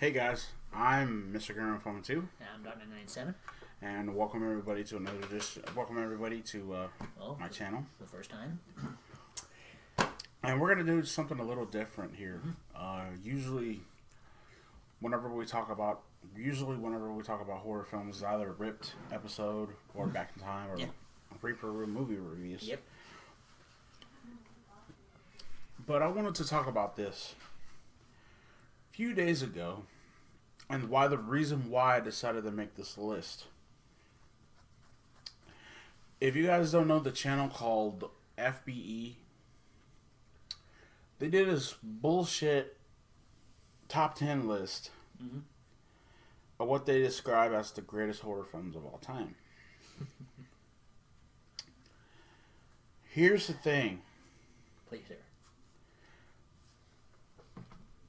Hey guys, I'm Mr. Gurren Phone 2, I'm Dr. 97. and welcome everybody to my channel. The first time. And we're gonna do something a little different here. Usually, whenever we talk about horror films, it's either a ripped episode or back in time or Reaper movie reviews. Yep. But I wanted to talk about this a few days ago, and the reason why I decided to make this list. If you guys don't know the channel called FBE, they did this bullshit top 10 list of what they describe as the greatest horror films of all time. Here's the thing. Please, sir.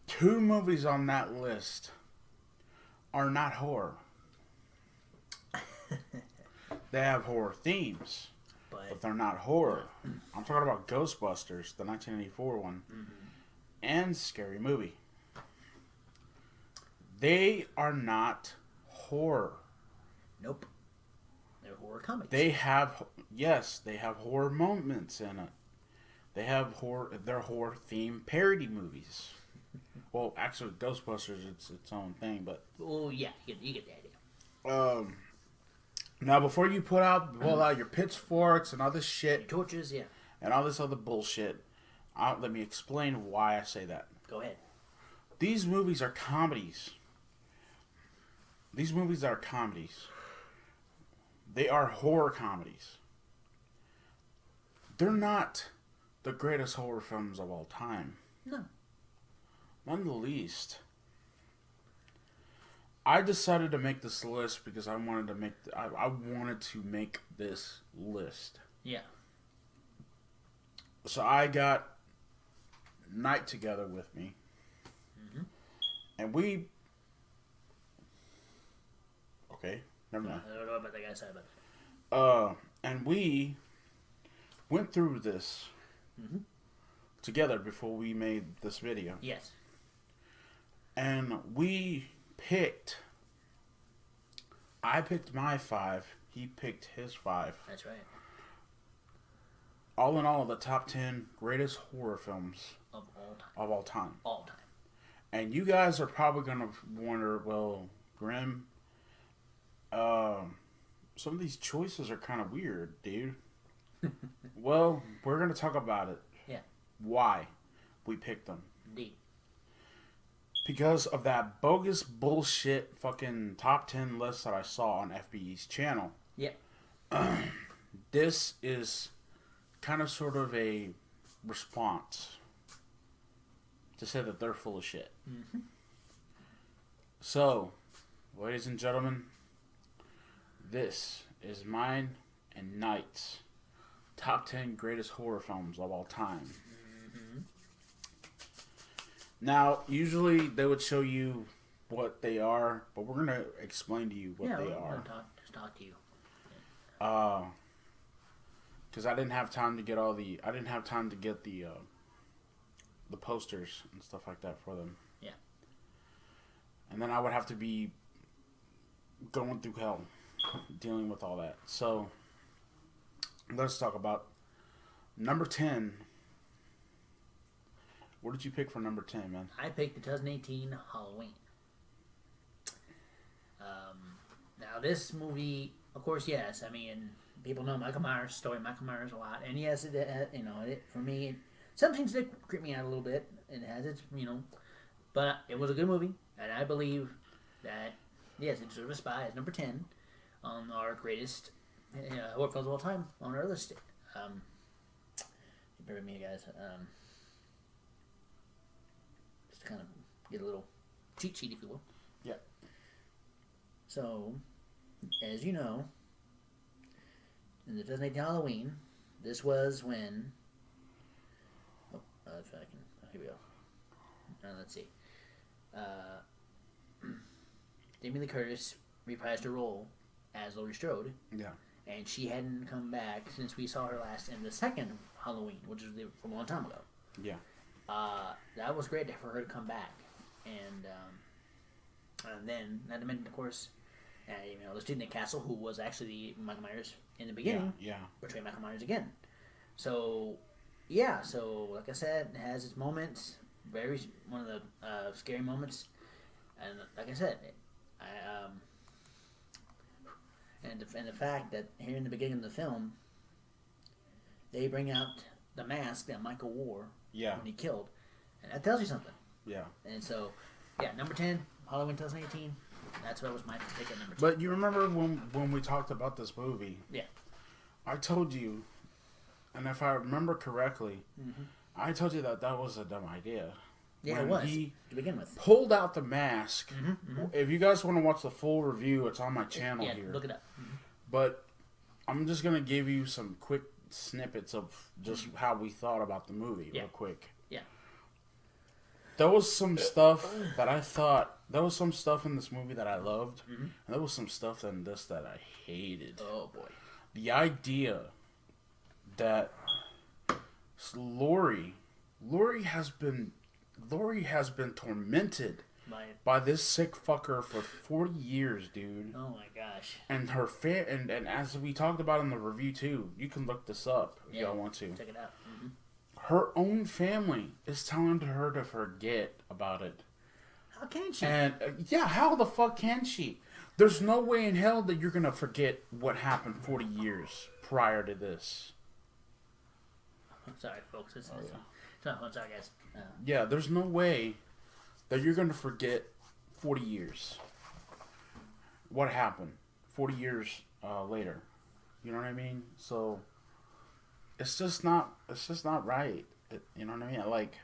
2 movies on that list are not horror. They have horror themes, but they're not horror. I'm talking about Ghostbusters, the 1984 one, and Scary Movie. They are not horror. Nope. They're horror comedies. They have horror moments in it. They're horror themed parody movies. Well, actually, Ghostbusters, it's its own thing, but... Oh, yeah, you get the idea. Now, before you pull out your pitchforks and all this shit... Your torches, yeah. And all this other bullshit, let me explain why I say that. Go ahead. These movies are comedies. They are horror comedies. They're not the greatest horror films of all time. No. None the least. I decided to make this list because I wanted to make this list. Yeah. So I got Night together with me, and we. Okay, never mind. I don't know about that guy side, but. And we went through this together before we made this video. Yes. And I picked my 5, he picked his 5. That's right. All in all, the top 10 greatest horror films Of all time. All time. And you guys are probably going to wonder, well, Grim, some of these choices are kind of weird, dude. Well, we're going to talk about it. Yeah. Why we picked them. Indeed. Because of that bogus bullshit fucking top 10 list that I saw on FBE's channel. Yeah. This is kind of sort of a response to say that they're full of shit. So, ladies and gentlemen, this is mine and Night's top 10 greatest horror films of all time. Now, usually they would show you what they are, but we're going to explain to you what they are. Just talk to you. Because I didn't have time to get the posters and stuff like that for them. Yeah. And then I would have to be going through hell dealing with all that. So, let's talk about number 10. What did you pick for number 10, man? I picked the 2018 Halloween. Now, this movie, of course, yes. I mean, people know Michael Myers' story, Michael Myers a lot. And yes, for me, some things did creep me out a little bit. It has its, but it was a good movie. And I believe that, yes, it deserves a spot as number 10 on our greatest horror films of all time on our list. Bear with me, guys. Just to kind of get a little cheat sheet, if you will. Yeah. So, as you know, in the 2018 Halloween, this was when... if I can... here we go. Let's see. Jamie Lee Curtis reprised her role as Laurie Strode. Yeah. And she hadn't come back since we saw her last in the second Halloween, which was from a long time ago. Yeah. That was great for her to come back. And And then, not to mention, of course, the student at Castle, who was actually Michael Myers in the beginning, portrayed Michael Myers again. So, yeah, so like I said, it has its moments. One of the scary moments. And like I said, and the fact that here in the beginning of the film, they bring out the mask that Michael wore when he killed, and that tells you something. Yeah. And so, number 10, Halloween 2018. That's what was my pick at number 10. But you remember when we talked about this movie? Yeah. I told you, and if I remember correctly, I told you that was a dumb idea. Yeah, it was to begin with. Pulled out the mask. If you guys want to watch the full review, it's on my channel here. Look it up. But I'm just gonna give you some quick snippets of just how we thought about the movie, real quick. Yeah. There was some stuff that I thought. There was some stuff in this movie that I loved, and there was some stuff in this that I hated. Oh boy. The idea that Laurie has been tormented by this sick fucker for 40 years, dude. Oh my gosh. And her and as we talked about in the review too, you can look this up if y'all want to. Check it out. Her own family is telling her to forget about it. How can she? And how the fuck can she? There's no way in hell that you're gonna forget what happened 40 years prior to this. Sorry, folks. Sorry, guys. Yeah, there's no way that you're gonna forget 40 years. What happened 40 years later? You know what I mean? So it's just not right. You know what I mean? Like,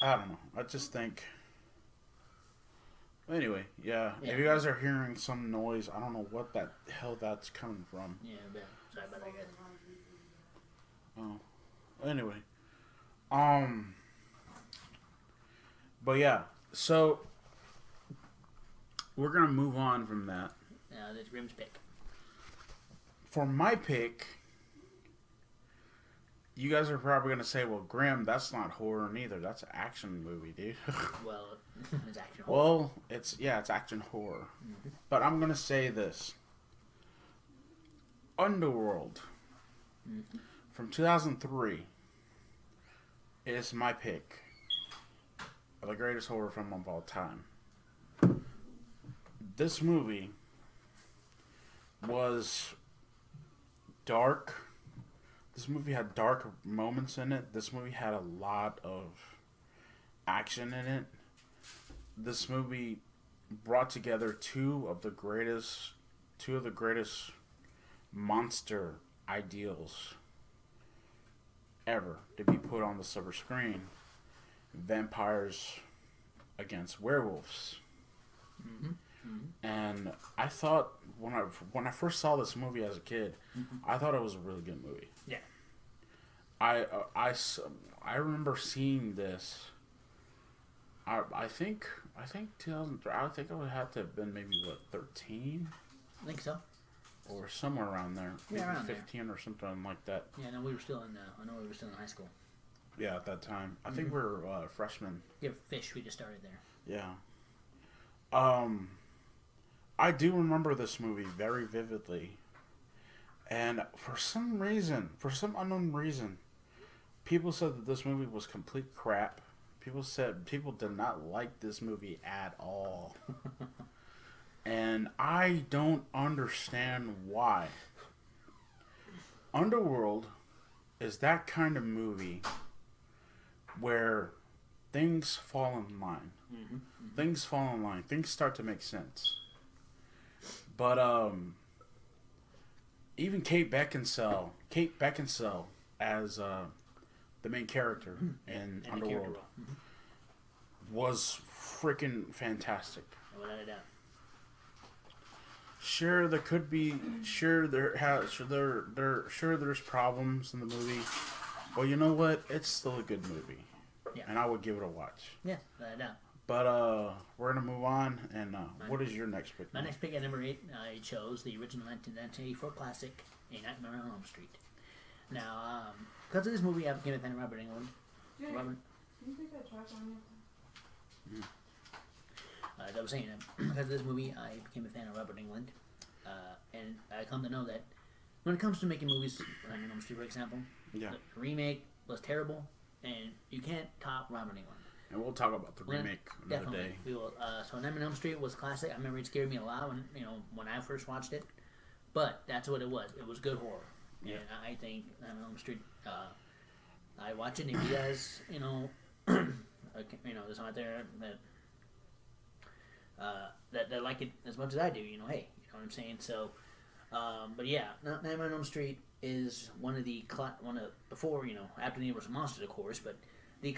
I don't know. I just think. Anyway, yeah. If you guys are hearing some noise, I don't know what the hell that's coming from. Yeah, sorry about that, guys. Oh, anyway, but yeah. So we're gonna move on from that. That's Grimm's pick. For my pick, you guys are probably gonna say, "Well, Grimm, that's not horror neither. That's an action movie, dude." Well, it's action horror. Well, it's action horror. But I'm gonna say this: Underworld from 2003 is my pick of the greatest horror film of all time. This movie was dark. This movie had dark moments in it. This movie had a lot of action in it. This movie brought together two of the greatest monster ideals ever to be put on the silver screen. Vampires against werewolves. And I thought when I first saw this movie as a kid, I thought it was a really good movie. Yeah. I remember seeing this. I think 2003. I think I would have to have been maybe 13. I think so. Or somewhere around there. Maybe around 15 or something like that. Yeah, no, we were still in. I know we were still in high school. Yeah, at that time. I think we were freshmen. Yeah, Fish. We just started there. Yeah. I do remember this movie very vividly. And for some unknown reason, people said that this movie was complete crap. People did not like this movie at all. And I don't understand why. Underworld is that kind of movie where things fall in line. Things fall in line. Things start to make sense. But even Kate Beckinsale as the main character in Underworld was freaking fantastic. Without a doubt. Sure, there could be. There's problems in the movie, but you know what? It's still a good movie, and I would give it a watch. Yeah, without a doubt. But we're gonna move on, and what is your next pick? My next pick at number 8, I chose the original 1984 classic, A Nightmare on Elm Street. Now, because of this movie, I became a fan of Robert Englund. Jay, can you take that trash on as I was saying, because of this movie, I became a fan of Robert Englund, and I come to know that when it comes to making movies, Nightmare on Elm Street, for example, Yeah. the remake was terrible, and you can't top Robert Englund. And we'll talk about the remake another Definitely, day. we will. So Nightmare on Elm Street was classic. I remember it scared me a lot when I first watched it, but that's what it was. It was good horror, Yeah. and I think Nightmare on Elm Street. I watch it, and if you guys, there's someone out there that like it as much as I do. Hey, you know what I'm saying. So, but yeah, Nightmare on Elm Street is one of the before after the Universal Monsters, of course, but one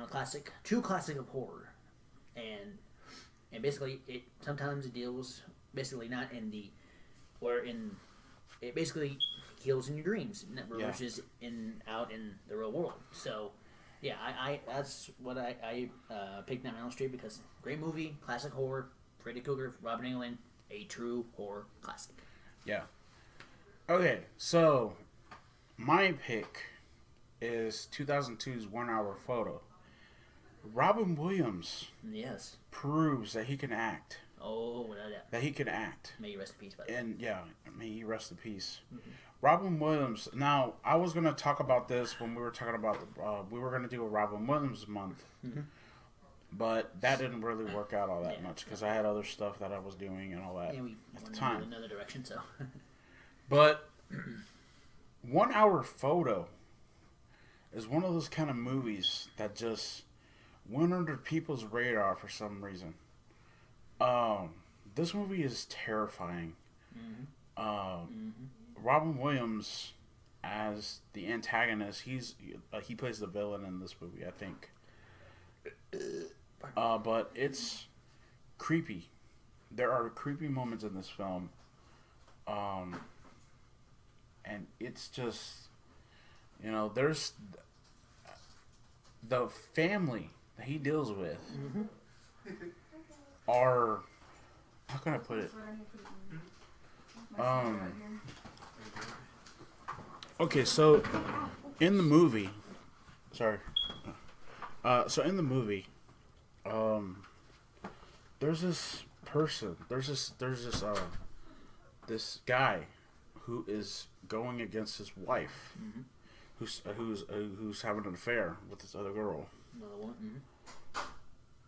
of the true classic of horror, and basically sometimes it deals basically not in the it basically kills in your dreams versus out in the real world. So yeah, I that's what I picked Nightmare on Elm Street because great movie, classic horror, Freddy Krueger, Robert Englund, a true horror classic. Yeah. Okay, so my pick is 2002's 1 Hour Photo. Robin Williams Yes. proves that he can act. Oh, without that. That he can act. May you rest in peace, by the way. And yeah, may he rest in peace. Mm-hmm. Robin Williams. Now, I was going to talk about this when we were talking about, we were going to do a Robin Williams month. Mm-hmm. But that didn't really work out all that much because I had other stuff that I was doing and all that at the time. Another direction, so. But 1 Hour Photo is one of those kind of movies that just went under people's radar for some reason. This movie is terrifying. Mm-hmm. Robin Williams as the antagonist, he plays the villain in this movie, I think. But it's creepy. There are creepy moments in this film. And it's just, there's the family that he deals with are, how can I put it? Okay, so in the movie, there's this person, this guy who is going against his wife, who's having an affair with this other girl. Another one. Mm-hmm.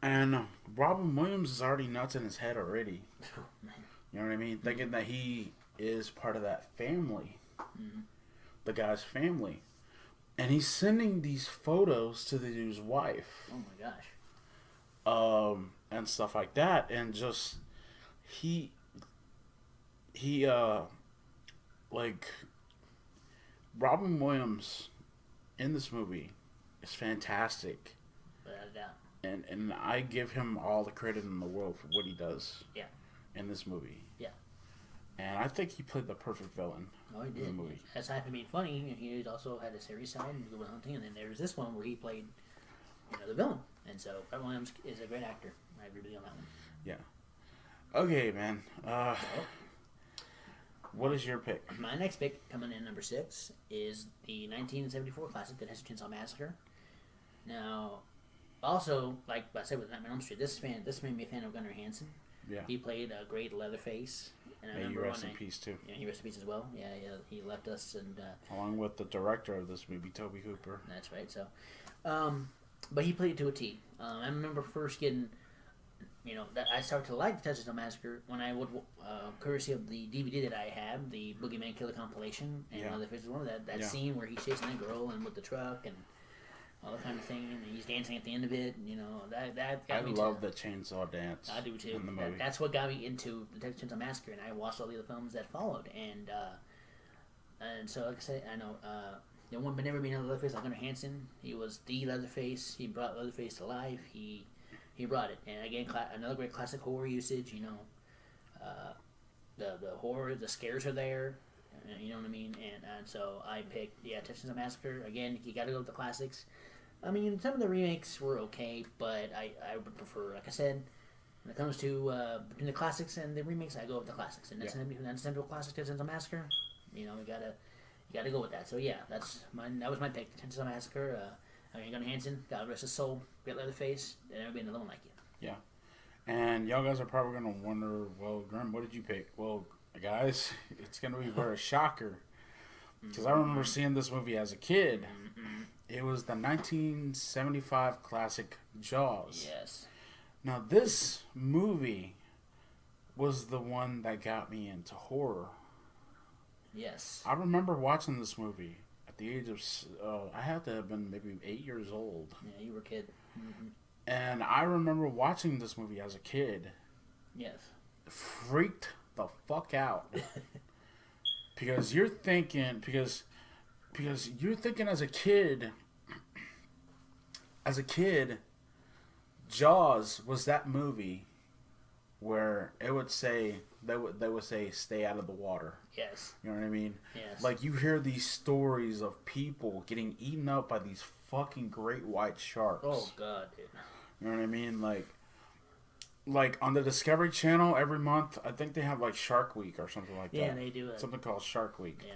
And Robin Williams is already nuts in his head already. You know what I mean? Thinking that he is part of that family, the guy's family, and he's sending these photos to the dude's wife. Oh my gosh. And stuff like that, and just he like Robin Williams in this movie is fantastic. Without a doubt. And I give him all the credit in the world for what he does. Yeah. In this movie. Yeah. And I think he played the perfect villain. Oh, he did. In the movie. Aside from being funny, he also had a serious side in Good Will Hunting, and then there's this one where he played, the villain. And so Robin Williams is a great actor. I agree with you on that one. Yeah. Okay, man. What is your pick? My next pick, coming in number 6, is the 1974 classic, The Texas Chainsaw Massacre. Now, also, like I said with Nightmare on Elm Street, this made me a fan of Gunnar Hansen. Yeah. He played a great Leatherface. And I remember he rest in peace, too. Yeah, he rest in peace as well. Yeah, he left us. And along with the director of this movie, Tobe Hooper. That's right. So, but he played it to a T. I remember first getting... that I started to like the Texas Chainsaw Massacre when I would, courtesy of the DVD that I have, the Boogeyman Killer compilation, and Leatherface was one of that scene where he's chasing that girl and with the truck and all that kind of thing, and he's dancing at the end of it. And, that got me. I love the chainsaw dance. I do too. In the movie. That's what got me into the Texas Chainsaw Massacre, and I watched all the other films that followed, and so like I said, I know. There won't never be another Leatherface like Gunnar Hansen. He was the Leatherface. He brought Leatherface to life. He brought it, and again, another great classic horror usage. The horror, the scares are there. You know what I mean? And so I picked Texas Chainsaw Massacre. Again, you got to go with the classics. I mean, some of the remakes were okay, but I would prefer, like I said, when it comes to between the classics and the remakes, I go with the classics. And that's Central Classic Texas Chainsaw Massacre. You gotta go with that. So yeah, that was my pick, Texas Chainsaw Massacre. Gunnar Hansen, God rest his soul, great Leatherface, and never be another one like you. Yeah. And y'all guys are probably gonna wonder, well, Grim, what did you pick? Well, guys, it's gonna be very shocker because I remember seeing this movie as a kid. It was the 1975 classic Jaws. Yes. Now, this movie was the one that got me into horror. Yes. I remember watching this movie at the age of, I had to have been maybe 8 years old. Yeah, you were a kid. And I remember watching this movie as a kid. Yes. Freaked the fuck out. because you're thinking, because you're thinking as a kid, Jaws was that movie where it would say they would say stay out of the water. Yes. You know what I mean? Yes. Like you hear these stories of people getting eaten up by these fucking great white sharks. Oh god, dude. You know what I mean? Like on the Discovery Channel every month, I think they have like Shark Week or something like that. Yeah, they do it. Something called Shark Week. Yeah.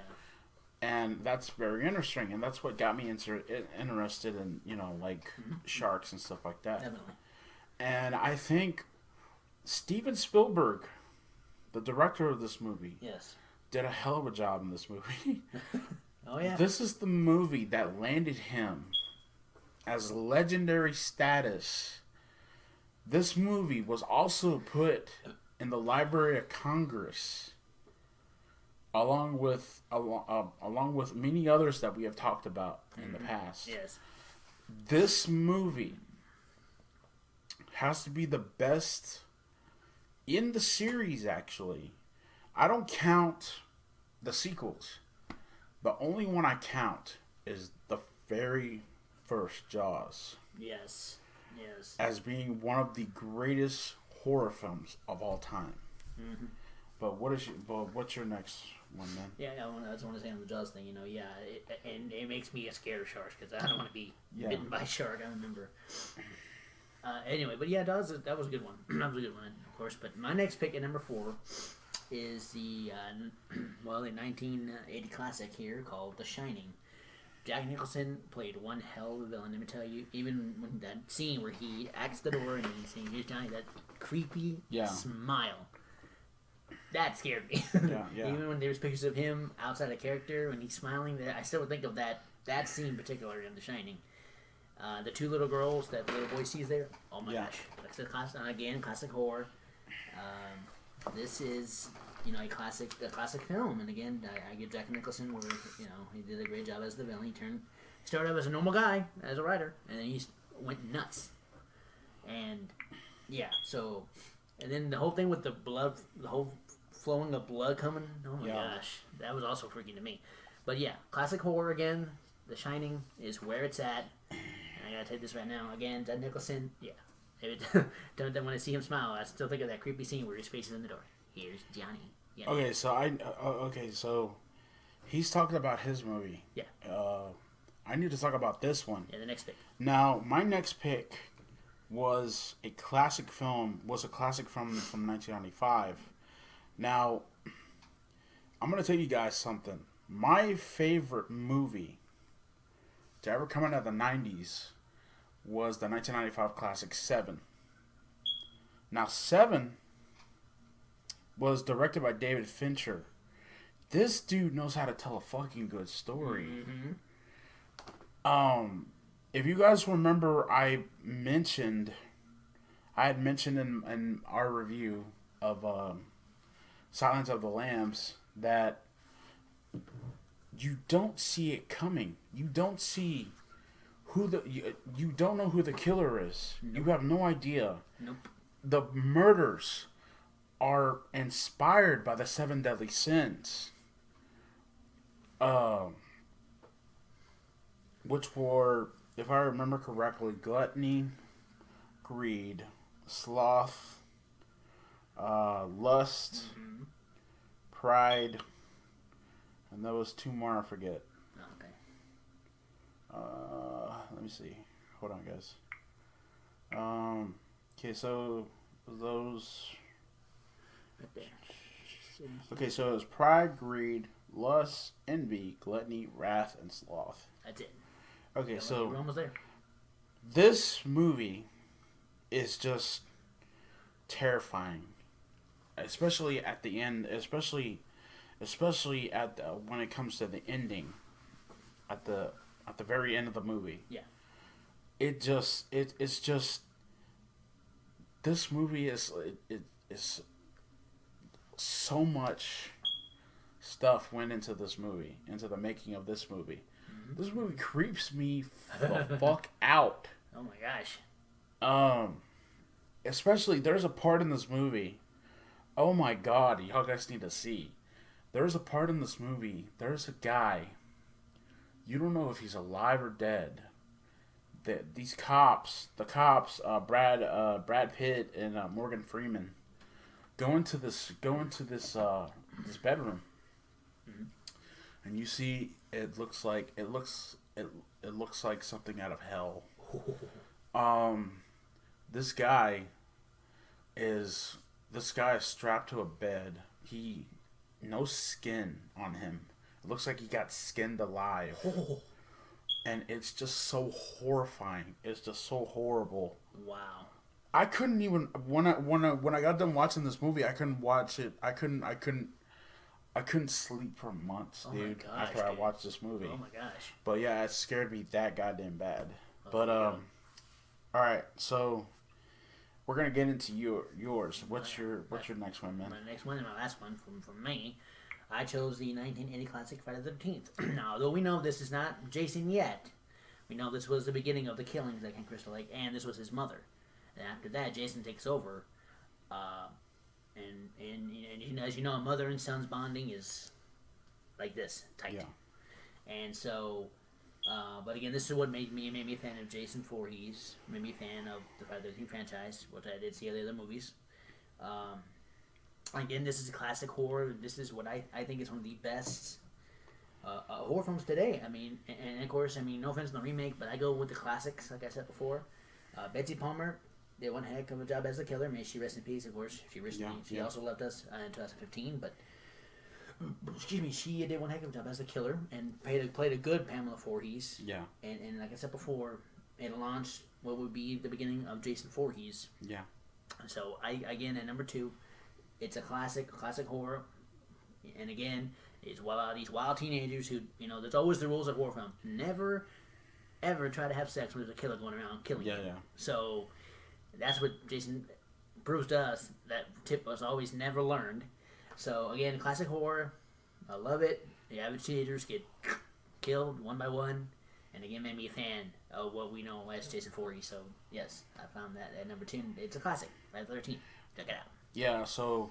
And that's very interesting, and that's what got me interested in, you know, like sharks and stuff like that. Definitely. And I think Steven Spielberg, the director of this movie, Yes. did a hell of a job in this movie. Oh yeah. This is the movie that landed him as legendary status. This movie was also put in the Library of Congress, along with many others that we have talked about in the past. Yes. This movie has to be the best in the series, actually. I don't count the sequels. The only one I count is the very first Jaws. Yes. Yes. As being one of the greatest horror films of all time. Mm-hmm. But what's your next one, man? Yeah, I just want to say on the Jaws thing, you know, yeah, and it makes me scared of sharks because I don't want to be bitten by a shark. I remember. Anyway, but yeah, that was a good one. That was a good one, of course. But my next pick at number 4 is the 1980 classic here called The Shining. Jack Nicholson played one hell of a villain. Let me tell you, even when that scene where he acts the door and he's saying, "Here's Johnny," that creepy smile. That scared me. Yeah. Even when there was pictures of him outside of character when he's smiling, I still would think of that scene in particular in The Shining. The two little girls that the little boy sees there. Oh my gosh! Classic horror. This is a classic film, and again, I give Jack Nicholson where he did a great job as the villain. He started out as a normal guy as a writer, and then he went nuts. And yeah, and then the whole thing with the blood, the whole flowing of blood coming. Oh my gosh, that was also freaky to me. But yeah, classic horror again. The Shining is where it's at. And I gotta tell you this right now. Again, Jack Nicholson. Yeah. Don't want to see him smile. I still think of that creepy scene where his face is in the door. Here's Johnny. Yeah. Okay, so he's talking about his movie. Yeah. I need to talk about this one. Yeah, the next pick. Now, my next pick was a classic film. From 1995. Now, I'm gonna tell you guys something. My favorite movie to ever come out of the 90s was the 1995 classic Seven. Now, Seven was directed by David Fincher. This dude knows how to tell a fucking good story. Mm-hmm. If you guys remember, I had mentioned in our review of Silence of the Lambs that you don't see it coming. You don't see you don't know who the killer is. Nope. You have no idea. Nope. The murders are inspired by the 7 deadly sins. Which were, if I remember correctly, gluttony, greed, sloth, lust, pride, and there was 2 more I forget. Okay. Let me see. Hold on, guys. Okay, so those. Right there. Okay, so it was pride, greed, lust, envy, gluttony, wrath, and sloth. That's it. Okay, yeah, so we're almost there. This movie is just terrifying, especially at the end. Especially at when it comes to the ending, at the very end of the movie. Yeah. It's just this movie is so much stuff went into this movie, into the making of this movie. Mm-hmm. This movie creeps me the fuck out. Oh my gosh. Especially there's a part in this movie. Oh my god, y'all guys need to see. There's a part in this movie. There's a guy. You don't know if he's alive or dead. These cops, Brad Pitt and Morgan Freeman, go into this bedroom, mm-hmm. and you see it looks like something out of hell. This guy is strapped to a bed. No skin on him. It looks like he got skinned alive. And it's just so horrifying. It's just so horrible. Wow. I couldn't even when I got done watching this movie, I couldn't watch it. I couldn't sleep for months, dude. After I watched this movie. Oh my gosh. But yeah, it scared me that goddamn bad. But all right, so we're gonna get into yours. What's your next one, man? My next one and my last one from me. I chose the 1980 classic Friday the 13th. Now, although we know this is not Jason yet, we know this was the beginning of the killings at Camp Crystal Lake, and this was his mother. And after that, Jason takes over. And as you know, a mother and son's bonding is like this, tight. Yeah. And so, but again, this is what made me a fan of Jason Voorhees, made me a fan of the Friday the 13th franchise, which I did see the other movies. Again, this is a classic horror. This is what I think is one of the best horror films today. I mean, and of course, I mean, no offense to the remake, but I go with the classics, like I said before. Betsy Palmer did one heck of a job as the killer. May she rest in peace, of course. She also left us in 2015, but excuse me, she did one heck of a job as the killer and played a good Pamela Voorhees. Yeah. And like I said before, it launched what would be the beginning of Jason Voorhees. Yeah. So again at number 2. It's a classic horror, and again, it's these wild teenagers who, there's always the rules of horror film. Never, ever try to have sex when there's a killer going around killing you. Yeah. So that's what Jason proves to us. That tip was always never learned. So again, classic horror. I love it. The average teenagers get killed one by one, and again, made me a fan of what we know as Jason Voorhees. So yes, I found that at number 2. It's a classic. Friday the 13th. Check it out. Yeah, so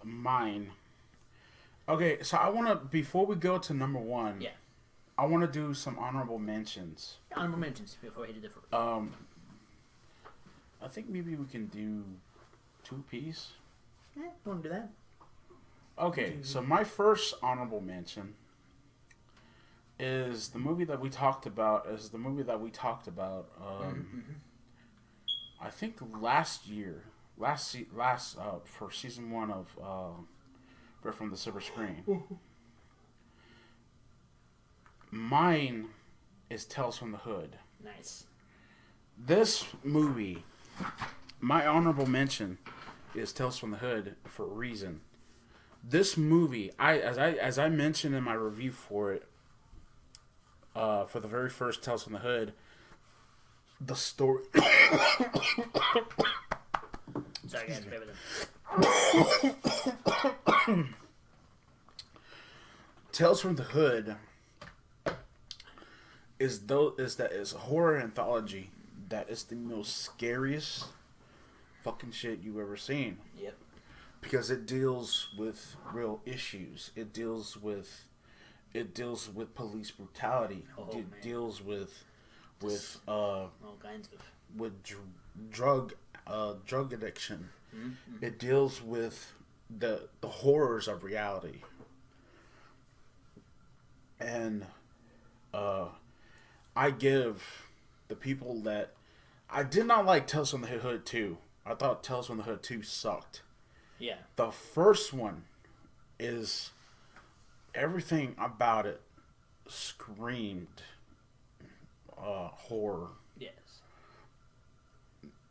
mine. Okay, so I want to, before we go to number 1, yeah, I want to do some honorable mentions. Honorable mentions before we hit the first. I think maybe we can do 2-piece. Yeah, want to do that? Okay, so my first honorable mention is the movie that we talked about. I think last year. For season 1 of Bird from the Silver Screen. Mine is Tales from the Hood. Nice. This movie, my honorable mention is Tales from the Hood for a reason. This movie, as I mentioned in my review for it, for the very first Tales from the Hood, the story. Sorry, guys, bear with them. Tales from the Hood is a horror anthology that is the most scariest fucking shit you've ever seen. Yep. Because it deals with real issues. It deals with police brutality. It deals with all kinds of drug addiction. Mm-hmm. It deals with the horrors of reality. And I give the people that I did not like Tales from the Hood 2. I thought Tales from the Hood 2 sucked. Yeah. The first one is everything about it screamed horror. Yes.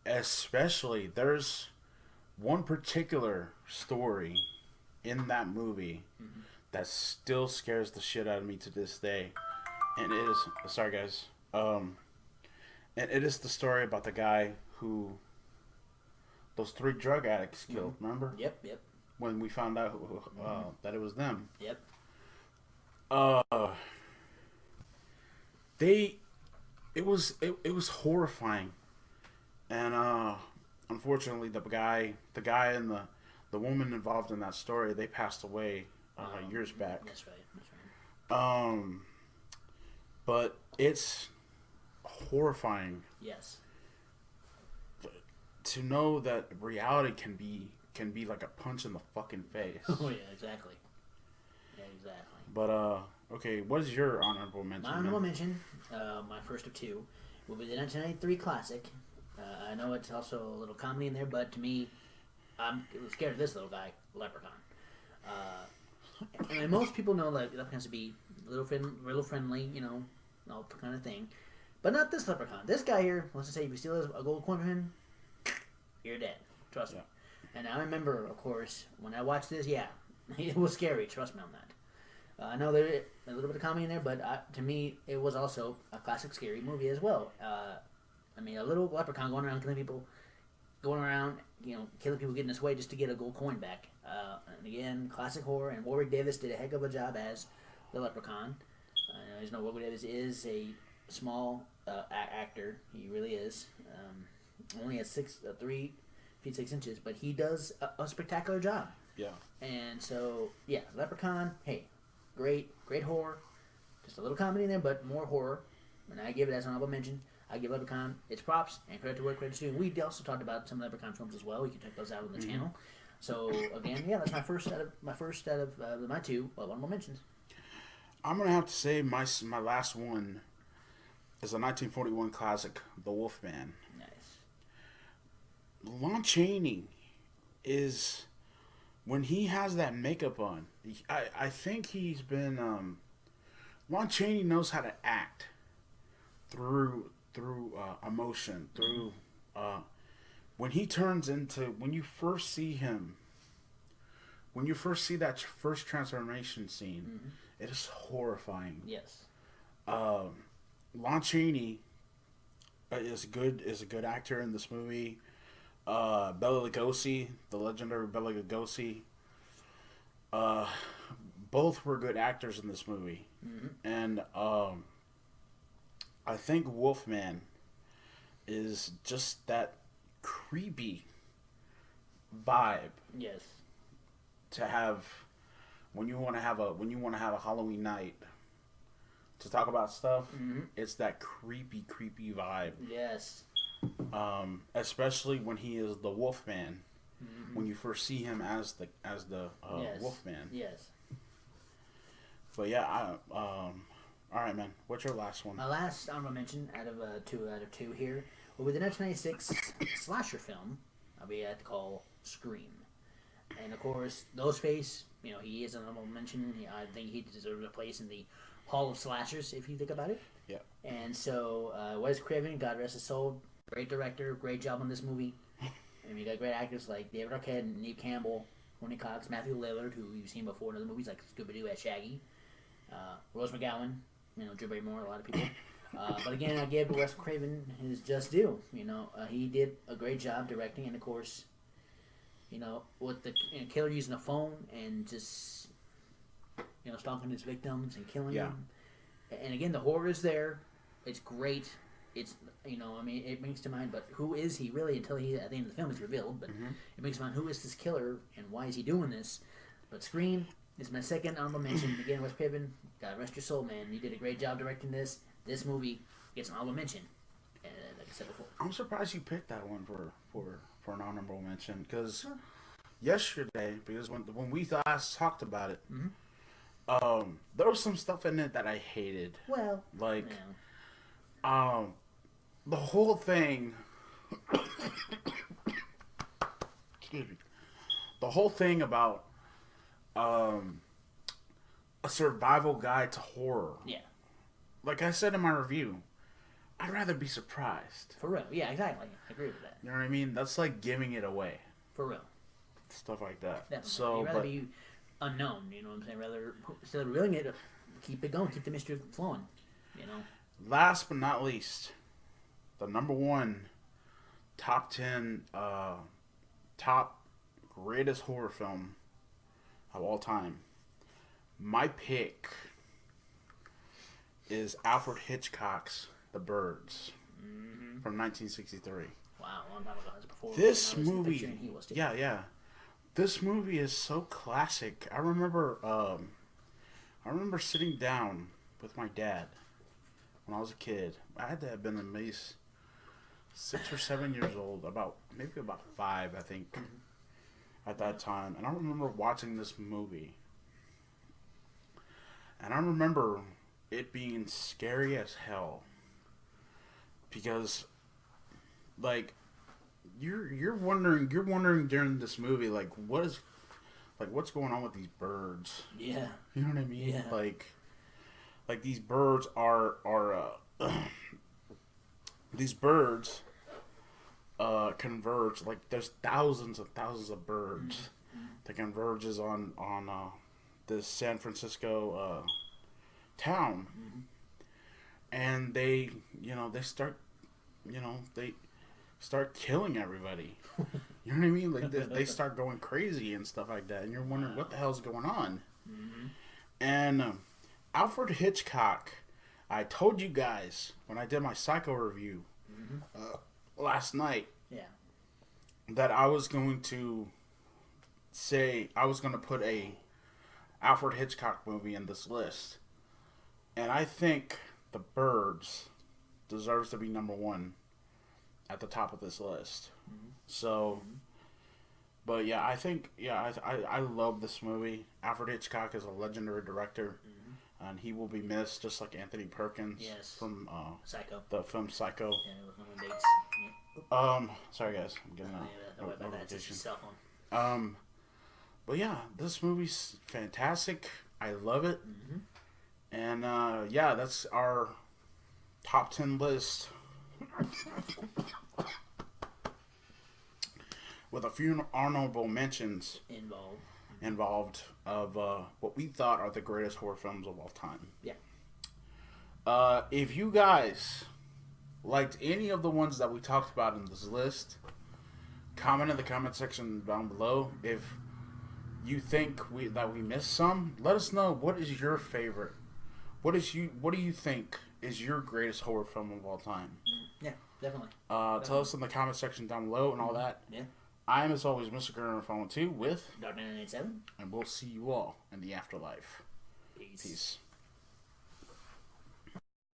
Especially there's one particular story in that movie that still scares the shit out of me to this day, and it is sorry guys, and it is the story about the guy who those three drug addicts killed. Remember? Yep, yep, When we found out that it was them. yep. Uh, they, it was horrifying, and unfortunately the guy and the woman involved in that story, they passed away years back. That's right. That's right. But it's horrifying Yes. to know that reality can be like a punch in the fucking face. Oh yeah, exactly. Yeah, exactly. But okay, what is your honorable mention? My honorable mention, my first of two, will be the 1993 classic. I know it's also a little comedy in there, but to me, I'm scared of this little guy, Leprechaun. And most people know like leprechauns to be little friendly, you know, all kind of thing. But not this leprechaun. This guy here, let's just say if you steal a gold coin from him, you're dead. Trust me. And I remember, of course, when I watched this, yeah, it was scary. Trust me on that. I know there's a little bit of comedy in there, but to me, it was also a classic scary movie as well. I mean, a little leprechaun going around killing people, going around, you know, killing people, getting his way just to get a gold coin back. And again, classic horror, and Warwick Davis did a heck of a job as the leprechaun. As you know, Warwick Davis is a small actor. He really is. Only at 3 feet 6 inches, but he does a spectacular job. Yeah. And so, yeah, Leprechaun, hey, great horror. Just a little comedy in there, but more horror. And I give it as an honorable mention. I give Leprechaun its props and credit to what credit's due. We also talked about some Leprechaun films as well. You can check those out on the channel. So again, yeah, that's my first out of my two honorable mentions. I'm gonna have to say my last one is a 1941 classic, The Wolfman. Nice. Lon Chaney is, when he has that makeup on, I think he's been Lon Chaney knows how to act through emotion, through when he turns into, when you first see him, when you first see that first transformation scene, it is horrifying. Yes. Lon Chaney is a good actor in this movie. Bela Lugosi, the legendary Bela Lugosi, both were good actors in this movie, and I think Wolfman is just that creepy vibe Yes. to have when you want to have a Halloween night to talk about stuff. It's that creepy vibe. Yes. Especially when he is the Wolfman. When you first see him as the Yes. Wolfman. Yes. But yeah, all right, man. What's your last one? My last honorable mention out of two here will be the 1996 slasher film we had to call Scream. And of course, Ghostface, you know, he is an honorable mention. I think he deserves a place in the Hall of Slashers if you think about it. Yeah. And so, Wes Craven, God rest his soul, great director, great job on this movie. And we got great actors like David Arquette, Neve Campbell, Courtney Cox, Matthew Lillard, who you've seen before in other movies like Scooby-Doo as Shaggy, Rose McGowan, you know, Drew Barrymore, a lot of people. But again, I give Wes Craven his just due. You know, he did a great job directing, and of course, you know, with the killer using a phone and just, you know, stalking his victims and killing them. And again, the horror is there. It's great. It's, you know, I mean, it brings to mind, but who is he really until he, at the end of the film, is revealed. But it brings to mind, who is this killer and why is he doing this? But Scream is my second honorable mention. Again, Wes Craven, God rest your soul, man. You did a great job directing this. This movie gets an honorable mention. And like I said before, I'm surprised you picked that one for an honorable mention, because yesterday, because when we last talked about it, there was some stuff in it that I hated. well, Like, yeah. the whole thing. Excuse me. The whole thing about a survival guide to horror. Yeah. Like I said in my review, I'd rather be surprised. For real. Yeah, exactly. I agree with that. You know what I mean? That's like giving it away. For real. stuff like that. Definitely. So, You'd rather but be unknown, you know what I'm saying? Rather, instead of revealing it, keep it going, keep the mystery flowing, you know? last but not least, the number one top 10 top greatest horror film of all time. My pick is Alfred Hitchcock's The Birds from 1963. Wow, a long time ago. That's before This when I was movie, picturing he was too. yeah. This movie is so classic. I remember sitting down with my dad when I was a kid. I had to have been at least 6 or 7 years old, maybe about 5, I think, at that time. And I remember watching this movie, and I remember it being scary as hell because, like, you're wondering during this movie, like, what's going on with these birds? Yeah. You know what I mean? Yeah. Like these birds are these birds converge. Like, there's thousands and thousands of birds that converges on this San Francisco town, and they start killing everybody. You know what I mean? Like, they start going crazy and stuff like that, and you're wondering what the hell's going on. And Alfred Hitchcock, I told you guys when I did my Psycho review last night, that I was going to put a Alfred Hitchcock movie in this list, and I think The Birds deserves to be number one at the top of this list. So, but yeah, I think I love this movie. Alfred Hitchcock is a legendary director, and he will be missed, just like Anthony Perkins from Psycho. the film Psycho. Yeah, with no one dates. Sorry guys, I'm getting Don't worry a about that. It's just notification. your cell phone. But yeah, this movie's fantastic. I love it, and yeah, that's our top 10 list. With a few honorable mentions involved of what we thought are the greatest horror films of all time. Yeah. If you guys liked any of the ones that we talked about in this list, comment in the comment section down below. If you think that we missed some, let us know. What is your favorite? What do you think is your greatest horror film of all time? Yeah, definitely. Tell us in the comment section down below and all that. Yeah. I am, as always, Mr. Gurner Phone 2 with Dark 987. and we'll see you all in the afterlife. Peace. Peace.